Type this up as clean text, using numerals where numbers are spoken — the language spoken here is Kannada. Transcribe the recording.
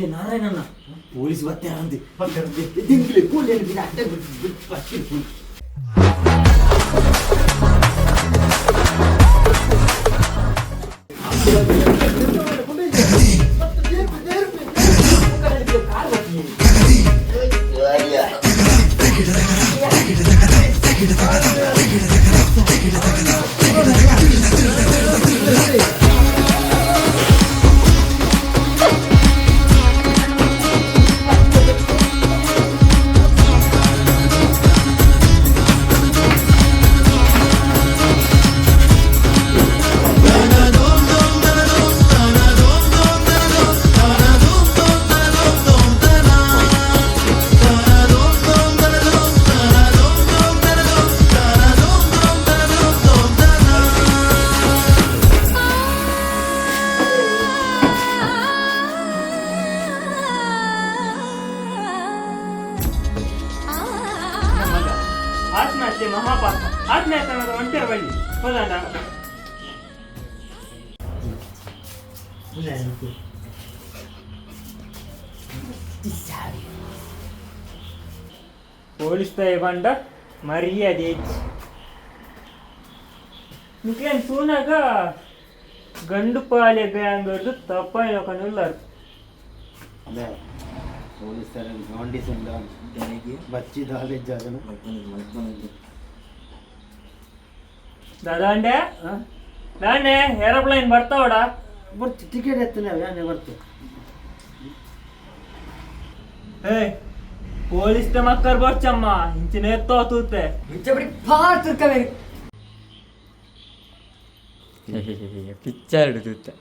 ಲೇ ನಾರಾಯಣಣ್ಣ ಪೊಲೀಸ್ ಬರ್ತಾರಂತೆ ದಿಂಗ್ಲಿ ಕೂಲಿ ಅಡ್ಡ ಬಿಟ್ಟು ಬರ್ತೀನಿ. ಆತ್ಮಹತ್ಯೆ ಮಹಾಪಾಪ. ಆತ್ಮಹತ್ಯೆ ಒಂಟೆರ ಬಳ್ಳಿ ಹೋದಾಡ ಪೊಲೀಸ್ ತಾಯಿ ಬಂಡ ಮರ್ಯಾದೆ ನಿಕ್ಲೇನ್ ಸೂನಾಗ ಗಂಡು ಪಾಲೆ ಗ್ಯಾಂಗರ್ದು ತಪ್ಪಾಯಿ ಕಣ್ಣುಲ್ಲಾರು ಪೊಲೀಸರಲ್ಲಿ ನೋಂಡಿಸಿಂದ ಬಚ್ಚಿದಾಲೆ ಜಾಗನು ದಾದಾಂಡೆ ದಾಂಡೆ ಏರೋಪ್ಲೇನ್ ಬರ್ತಾವಡ ಬರ್ತಿ ಟಿಕೆಟ್ ಎತ್ತನೆ ಯಾನೆ ಬರ್ತು ಏ ಪೊಲೀಸ್ ಮಕ್ಕರ್ ಬರ್ಚಮ್ಮ ಇಂಚಿನ ಎತ್ತೋ ತೂತೆ ಬಿಚ್ಚಬಡಿ ಫಾಸ್ಟ್ ಕವೆ ಪಿಚ್ಚರ್ ಹಿಡಿದುತ್ತೆ